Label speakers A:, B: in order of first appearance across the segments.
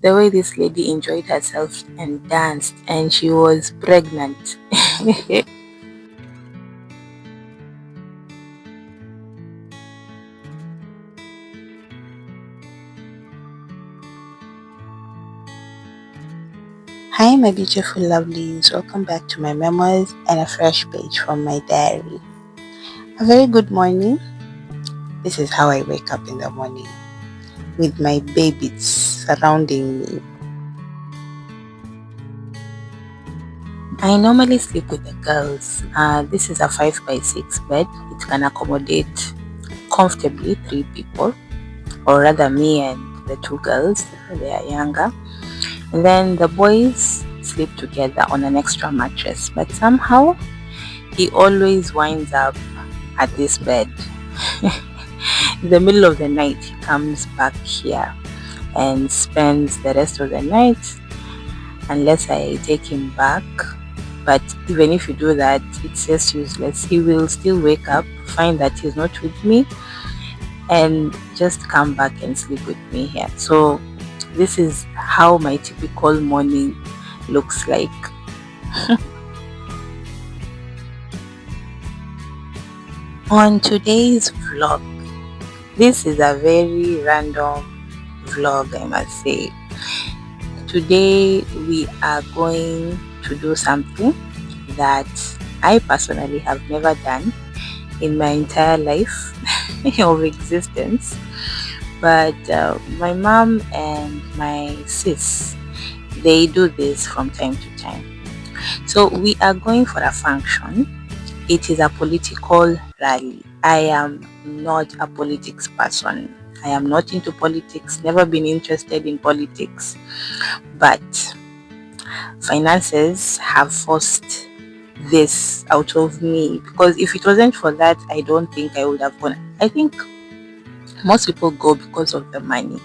A: The way this lady enjoyed herself and danced, and she was pregnant. Hi, my beautiful lovelies. Welcome back to my memoirs and a fresh page from my diary. A very good morning. This is how I wake up in the morning with my babies surrounding me. I normally sleep with the girls. This is a 5 by 6 bed. It can accommodate comfortably 3 people, or rather me and the 2 girls. They are younger. And then the boys sleep together on an extra mattress. But somehow he always winds up at this bed. In the middle of the night, he comes back here and spends the rest of the night unless I take him back. But even if you do that, it's just useless. He will still wake up, find that he's not with me, and just come back and sleep with me here. So this is how my typical morning looks like. On today's vlog, this is a very random vlog, I must say. Today we are going to do something that I personally have never done in my entire life of existence. But my mom and my sis, they do this from time to time. So we are going for a function. It is a political rally. I am not a politics person. I am not into politics, never been interested in politics. But finances have forced this out of me, because if it wasn't for that, I don't think I would have gone. I think most people go because of the money.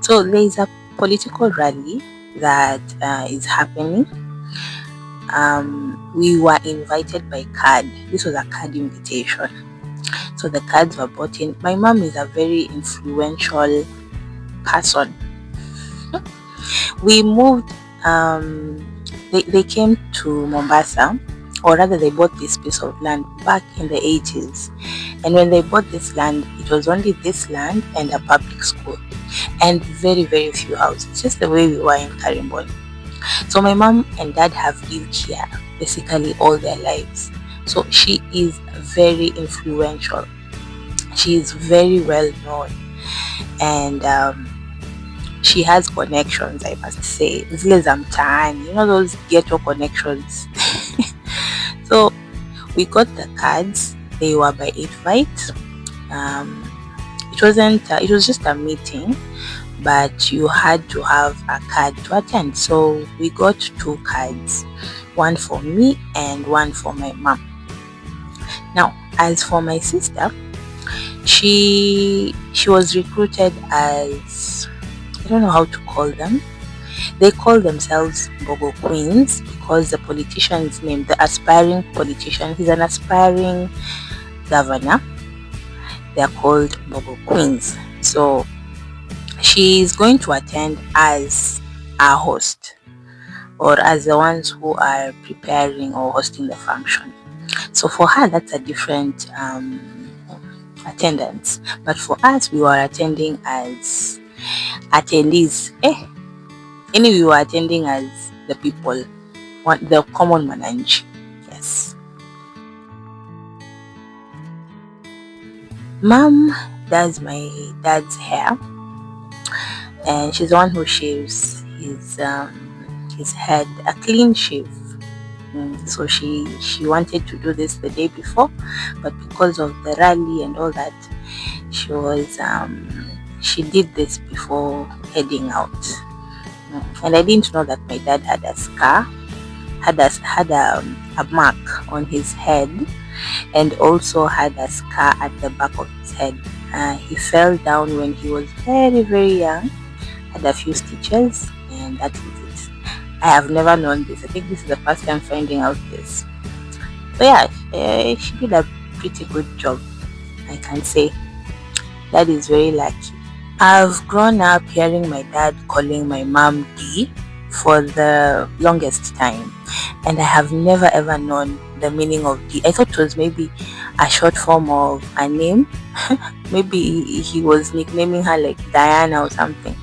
A: So there is a political rally that is happening. We were invited by card. This was a card invitation. So the cards were bought in. My mom is a very influential person. We moved, they came to Mombasa, or rather they bought this piece of land back in the 80s. And when they bought this land, it was only this land and a public school and very, very few houses, just the way we were in Karimboni. So my mom and dad have lived here basically all their lives. So she is very influential. She is very well known, and she has connections, I must say. Zile za mtaani, those ghetto connections. So we got the cards. They were by invite. It wasn't. It was just a meeting, but you had to have a card to attend. So we got 2 cards, one for me and one for my mom. Now, as for my sister, she was recruited as, I don't know how to call them. They call themselves Bogo Queens because the politician's name, the aspiring politician, he's an aspiring governor. They're called Bogo Queens. So she's going to attend as a host, or as the ones who are preparing or hosting the function. So for her, that's a different attendance. But for us, we were attending as attendees. Anyway, we were attending as the people, the common manage. Yes. Mom does my dad's hair, and she's the one who shaves his head, a clean shave. So she wanted to do this the day before, but because of the rally and all that, she did this before heading out. And I didn't know that my dad had a scar, had a mark on his head, and also had a scar at the back of his head. He fell down when he was very, very young, had a few stitches, and that is it. I have never known this. I think this is the first time finding out this. But yeah, she did a pretty good job, I can say. Dad is very lucky. I've grown up hearing my dad calling my mom D for the longest time, and I have never ever known the meaning of D. I thought it was maybe a short form of a name. Maybe he was nicknaming her like Diana or something.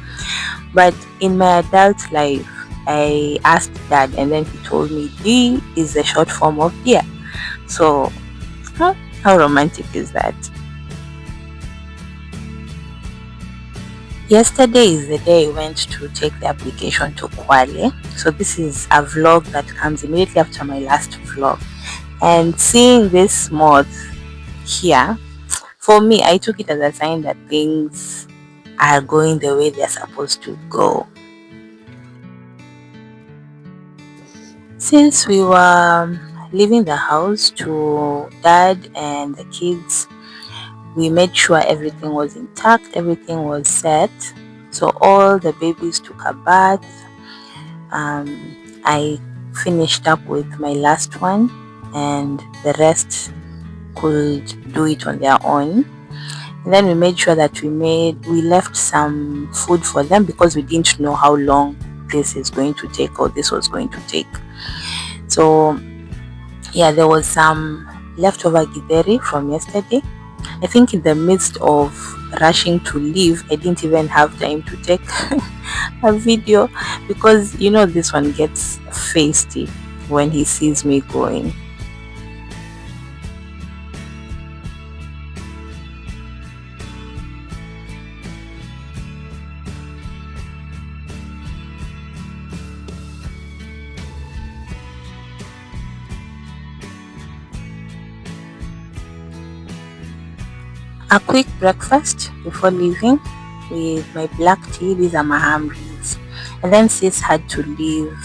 A: But in my adult life, I asked dad, and then he told me D is the short form of dear. So, huh, how romantic is that? Yesterday is the day I went to take the application to Kwale. So this is a vlog that comes immediately after my last vlog. And seeing this moth here, for me, I took it as a sign that things are going the way they're supposed to go. Since we were leaving the house to dad and the kids, we made sure everything was intact, everything was set. So all the babies took a bath. I finished up with my last one, and the rest could do it on their own. And then we made sure that we left some food for them because we didn't know how long this is going to take or this was going to take. So yeah, there was some leftover githeri from yesterday. I think in the midst of rushing to leave, I didn't even have time to take a video because this one gets feisty when he sees me going. A quick breakfast before leaving with my black tea. These are my hamburgers. And then sis had to leave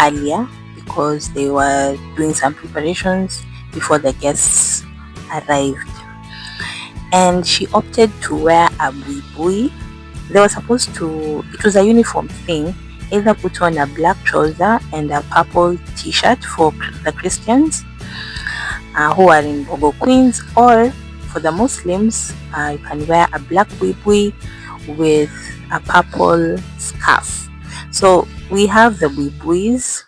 A: earlier because they were doing some preparations before the guests arrived. And she opted to wear a buibui. They were supposed to, it was a uniform thing, either put on a black trouser and a purple t-shirt for the Christians who are in Bogo Queens, or for the Muslims, you can wear a black buibui with a purple scarf. So we have the buibuis,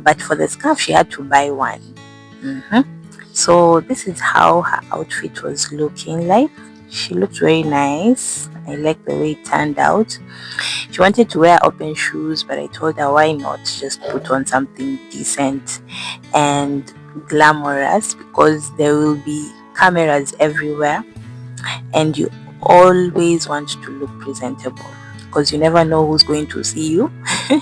A: but for the scarf she had to buy one. So this is how her outfit was looking like. She looked very nice. I like the way it turned out. She wanted to wear open shoes, but I told her why not just put on something decent and glamorous, because there will be cameras everywhere and you always want to look presentable because you never know who's going to see you. So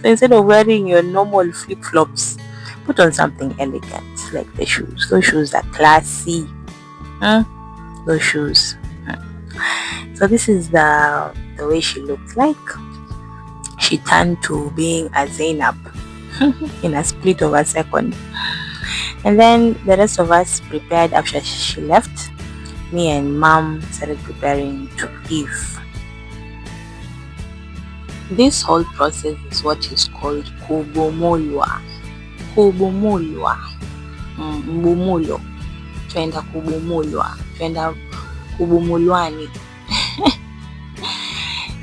A: instead of wearing your normal flip-flops, put on something elegant like the shoes. Those shoes are classy. Those shoes. So this is the way she looked like. She turned to being a Zainab in a split of a second. And then the rest of us prepared after she left. Me and mom started preparing to leave. This whole process is what is called KUBUMULWA. KUBUMULWA. Mbumulo. Twenda kubumulwa. Twenda kubumulwani.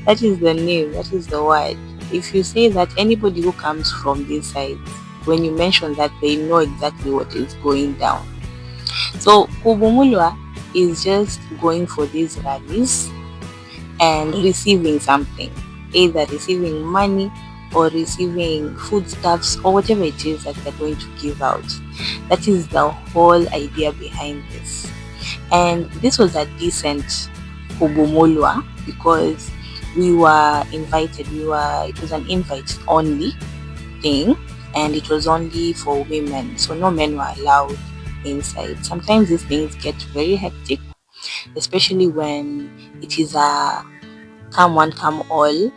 A: That is the name, that is the word. If you say that, anybody who comes from this side, when you mention that, they know exactly what is going down. So KUBUMULWA is just going for these rallies and receiving something, either receiving money or receiving foodstuffs or whatever it is that they're going to give out. That is the whole idea behind this. And this was a decent KUBUMULWA because we were invited. It was an invite only thing, and it was only for women, so no men were allowed inside. Sometimes these things get very hectic, especially when it is a come one come all,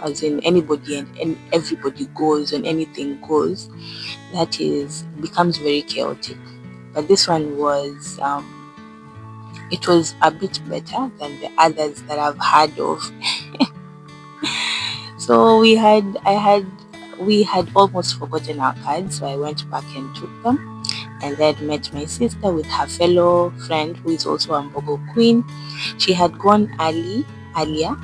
A: as in anybody and everybody goes and anything goes. That becomes very chaotic. But this one was it was a bit better than the others that I've heard of. So we had almost forgotten our cards, so I went back and took them. and then met my sister with her fellow friend who is also a Mbogo queen. She had gone earlier,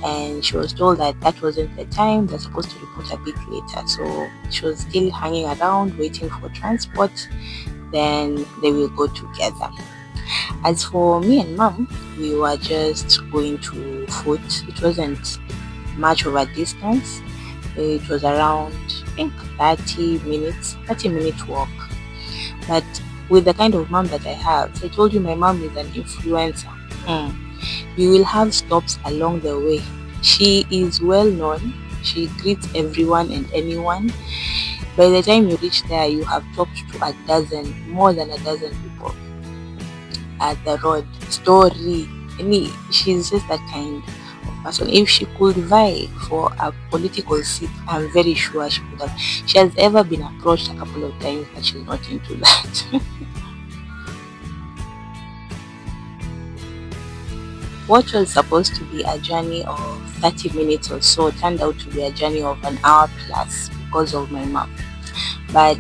A: and she was told that that wasn't the time, they're supposed to report a bit later. So she was still hanging around waiting for transport, then they will go together. As for me and mom, we were just going to foot. It wasn't much of a distance. It was around, I think, 30 minute walk. But with the kind of mom that I have, so I told you my mom is an influencer. You will have stops along the way. She is well known. She greets everyone and anyone. By the time you reach there, you have talked to more than a dozen people at the road. Story. She's just that kind of person. If she could vie for a political seat, I'm very sure she could have. She has ever been approached a couple of times, but she's not into that. What was supposed to be a journey of 30 minutes or so turned out to be a journey of an hour plus because of my mom. But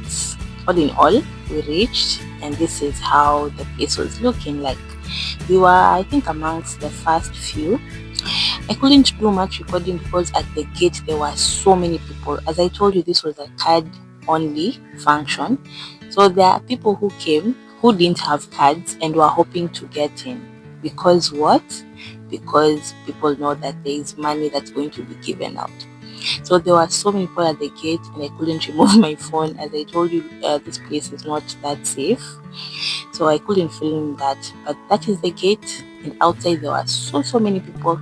A: all in all, we reached, and this is how the place was looking like. We were, I think, amongst the first few. I couldn't do much recording because at the gate there were so many people. As I told you, this was a card only function. So there are people who came who didn't have cards and were hoping to get in. Because what? Because people know that there is money that's going to be given out. So there were so many people at the gate, and I couldn't remove my phone. As I told you, this place is not that safe, so I couldn't film that. But that is the gate, and outside there were so many people.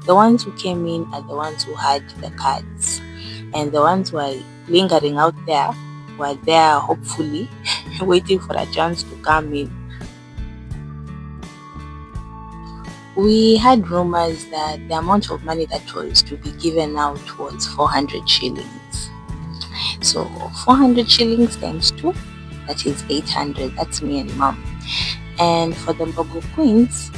A: The ones who came in are the ones who had the cards, and the ones who are lingering out there were there hopefully waiting for a chance to come in. We had rumors that the amount of money that was to be given out was 400 shillings. So 400 shillings times 2, that is 800. That's me and mom. And for the Mbogo queens,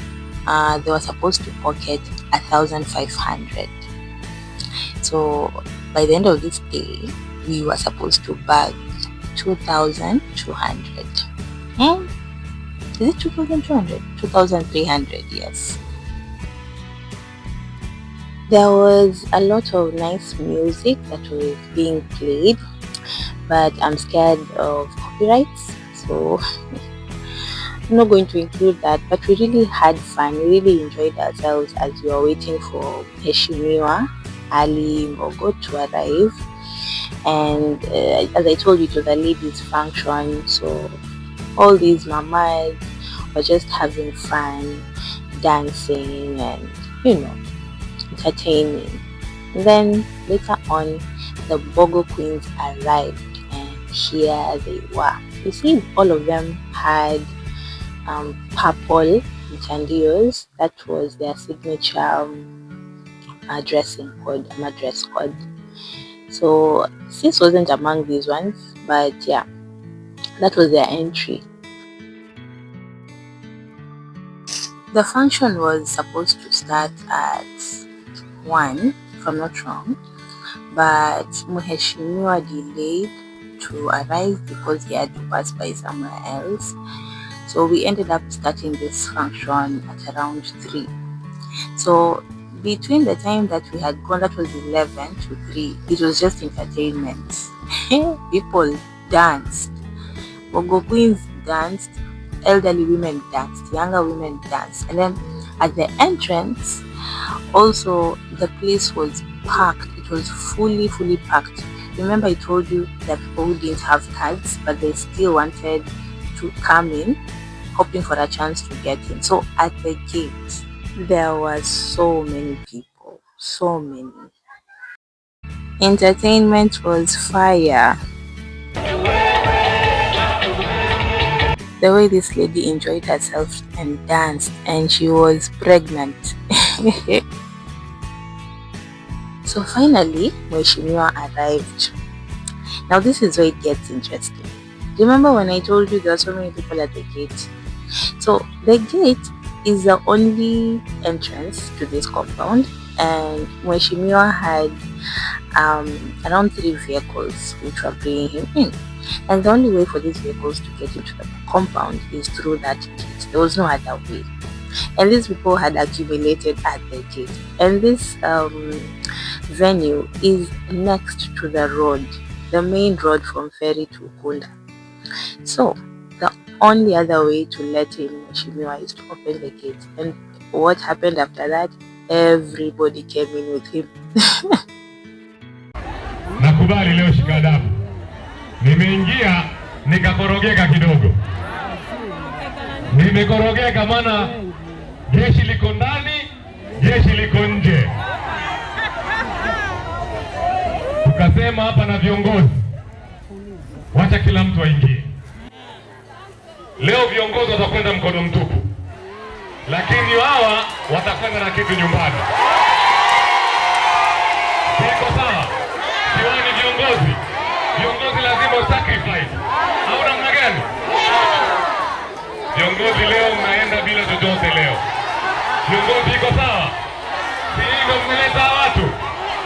A: they were supposed to pocket 1,500. So by the end of this day, we were supposed to bag 2,200. Is it 2,200? 2,300, yes. There was a lot of nice music that was being played, but I'm scared of copyrights, so I'm not going to include that. But we really had fun. We really enjoyed ourselves as we were waiting for Heshimiwa Ali Mbogo to arrive. And as I told you, it was a ladies' function, so all these mamas were just having fun, dancing, and entertaining. And then later on, the Mbogo queens arrived, and here they were. You see, all of them had purple mtandios. That was their signature dressing code, dress code. So sis wasn't among these ones, but yeah, that was their entry. The function was supposed to start at 1, if I'm not wrong, but Muheshimiwa delayed to arrive because he had to pass by somewhere else. So we ended up starting this function at around 3. So between the time that we had gone, that was 11 to 3, it was just entertainment. People danced. Mbogo queens danced, elderly women danced, younger women danced, and then at the entrance also the place was packed. It was fully packed. Remember I told you that people who didn't have cards but they still wanted to come in, hoping for a chance to get in. So at the gate there were so many people, so many. Entertainment was fire. The way this lady enjoyed herself and danced, and she was pregnant. So finally, Mheshimiwa arrived. Now this is where it gets interesting. Remember when I told you there were so many people at the gate? So the gate is the only entrance to this compound, and Mheshimiwa had around 3 vehicles which were bringing him in. And the only way for these vehicles to get into the compound is through that gate. There was no other way. And these people had accumulated at the gate. And this venue is next to the road, the main road from Ferry to Ukunda. So the only other way to let in Mheshimiwa is to open the gate. And what happened after that? Everybody came in with him.
B: Nakubali leo shikadabu. Nimeingia nikakorogeka kidogo. Nimekorogeka maana jeshi liko ndani, jeshi liko nje. Tukasema hapa na viongozi, wacha kila mtu aingie. Leo viongozi watakwenda mkono mtupu, lakini hawa watakwenda na kitu nyumbani. Siko sawa? Siwani viongozi. Viongozi lazima sacrifice. Au namna gani? Viongozi leo mnaenda bila chochote leo. Viongozi iko sawa? Si hivyo mmeleta watu?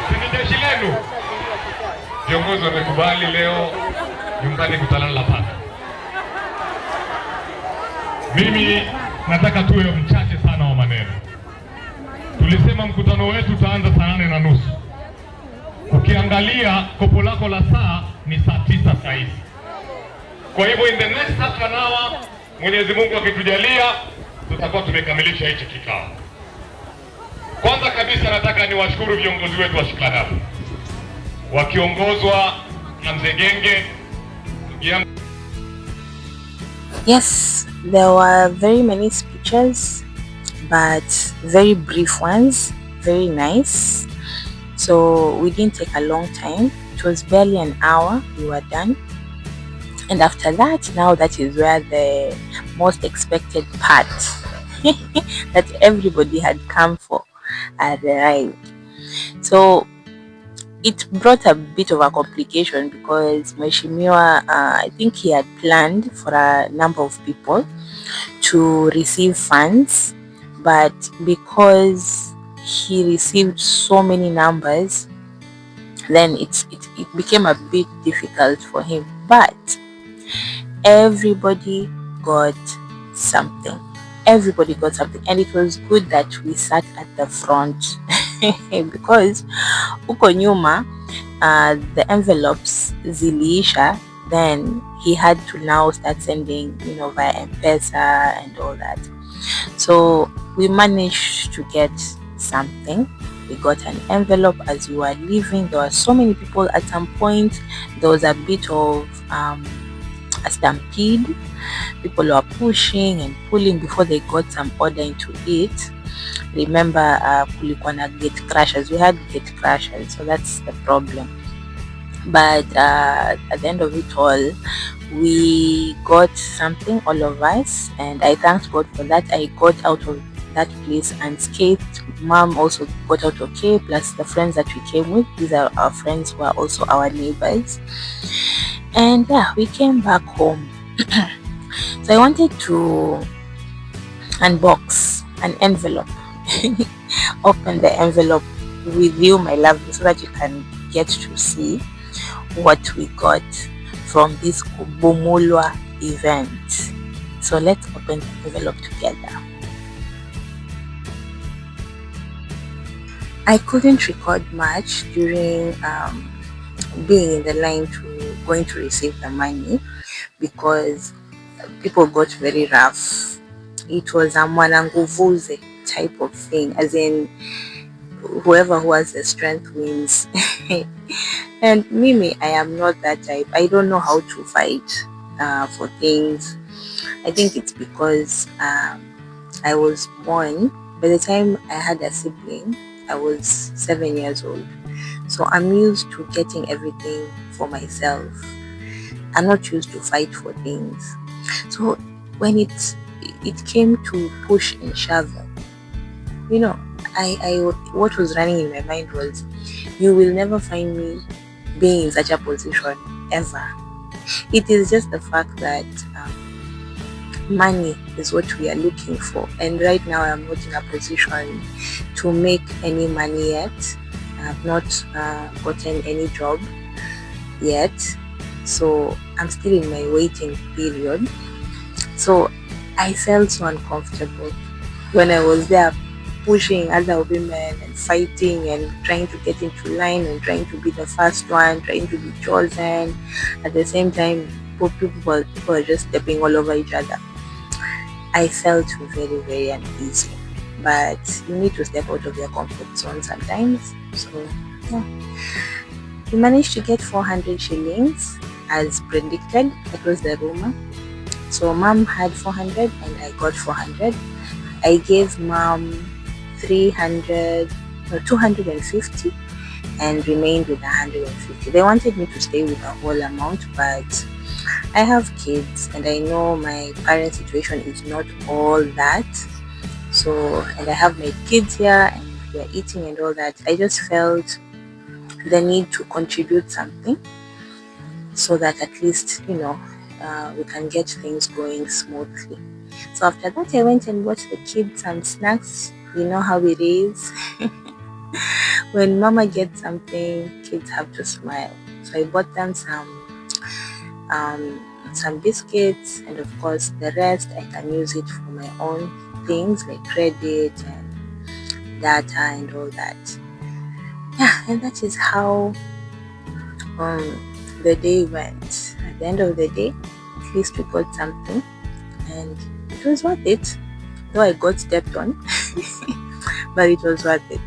B: Si ni jeshi lenu? Viongozi wamekubali leo nyumbani kutalala paka. Mimi nataka tuwe mchache sana wa maneno. Tulisema mkutano wetu utaanza saa 8:30. Ukiangalia kopo lako la saa ni saa 9 saa hizi. Kwa hivyo in the next half an hour, Mwenyezi Mungu akitujalia, tutakuwa tumekamilisha hichi kikao. Kwanza kabisa nataka niwashukuru viongozi wetu wa shikadabu wakiongozwa na Mzee Genge.
A: Yes, there were very many speeches, but very brief ones, very nice. So we didn't take a long time. It was barely an hour, we were done. And after that, now that is where the most expected part that everybody had come for arrived. So it brought a bit of a complication because Mheshimiwa, I think he had planned for a number of people to receive funds, but because he received so many numbers, then it became a bit difficult for him. But everybody got something. Everybody got something, and it was good that we sat at the front because uko nyuma the envelopes ziliisha, then he had to now start sending, via M-Pesa and all that. So we managed to get something. We got an envelope as we were leaving. There were so many people at some point. There was a bit of a stampede. People were pushing and pulling before they got some order into it. Remember, kulikuwa na gate crashers. We had gate crashers, so that's the problem. But at the end of it all, we got something, all of us, and I thanked God for that. I got out of that place unscathed. Mom also got out okay, plus the friends that we came with. These are our friends who are also our neighbors. And yeah, we came back home. So I wanted to unbox an envelope. Open the envelope with you, my lovely, so that you can get to see what we got from this KUBUMULWA event. So let's open the envelope together. I couldn't record much during being in the line to going to receive the money because people got very rough. It was a mwananguvuze type of thing, as in whoever who has the strength wins. And Mimi, I am not that type. I don't know how to fight for things. I think it's because I was born. By the time I had a sibling, I was 7 years old. So I'm used to getting everything for myself. I'm not used to fight for things. So when it came to push and shove, I what was running in my mind was, you will never find me being in such a position ever. It is just the fact that money is what we are looking for, and right now I'm not in a position to make any money yet. I have not gotten any job yet, so I'm still in my waiting period. So I felt so uncomfortable when I was there pushing other women and fighting and trying to get into line and trying to be the first one, trying to be chosen. At the same time, people are just stepping all over each other. I felt very, very uneasy. But you need to step out of your comfort zone sometimes. So yeah. We managed to get 400 shillings as predicted. That was the rumor. So mom had 400 and I got 400. I gave mom 250 and remained with 150. They wanted me to stay with the whole amount, but I have kids and I know my parent situation is not all that. So, and I have my kids here and we're eating and all that. I just felt the need to contribute something so that at least, we can get things going smoothly. So after that, I went and bought the kids some snacks. You know how it is. When mama gets something, kids have to smile. So I bought them some biscuits, and of course the rest I can use it for my own things like credit and data and all that. Yeah, and that is how the day went. At the end of the day, at least we got something, and it was worth it. Though I got stepped on, but it was worth it.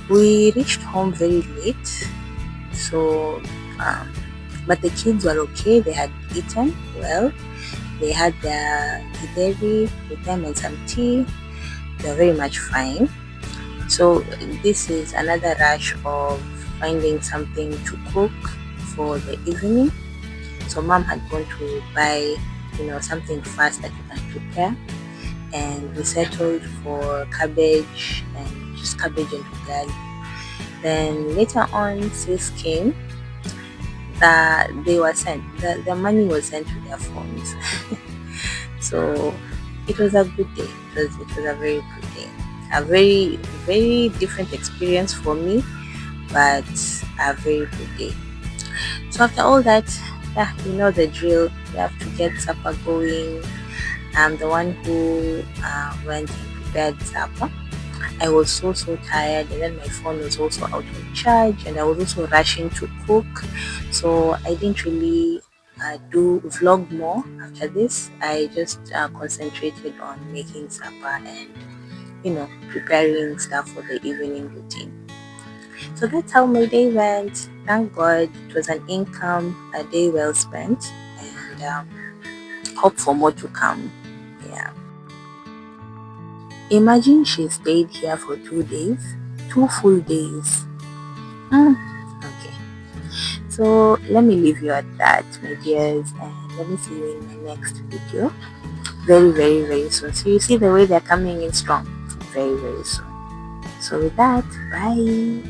A: We reached home very late, so but the kids were okay. They had eaten well. They had their githeri with them and some tea. They were very much fine. So this is another rush of finding something to cook for the evening. So mom had gone to buy, something fast that you can prepare, and we settled for cabbage and just cabbage and ugali. Then later on, sis came. They were sent. The money was sent to their phones. So it was a good day. It was a very good day. A very, very different experience for me, but a very good day. So after all that, you know the drill. We have to get supper going. I'm the one who went and prepared supper. I was so tired, and then my phone was also out of charge, and I was also rushing to cook. So I didn't really do vlog more after this. I just concentrated on making supper and preparing stuff for the evening routine. So that's how my day went. Thank God it was an income, a day well spent, and hope for more to come. Yeah. Imagine she stayed here for 2 days, 2 full days. Okay. So let me leave you at that, my dears, and let me see you in my next video. Very, very, very soon. So you see the way they're coming in strong. Very, very soon. So with that, bye.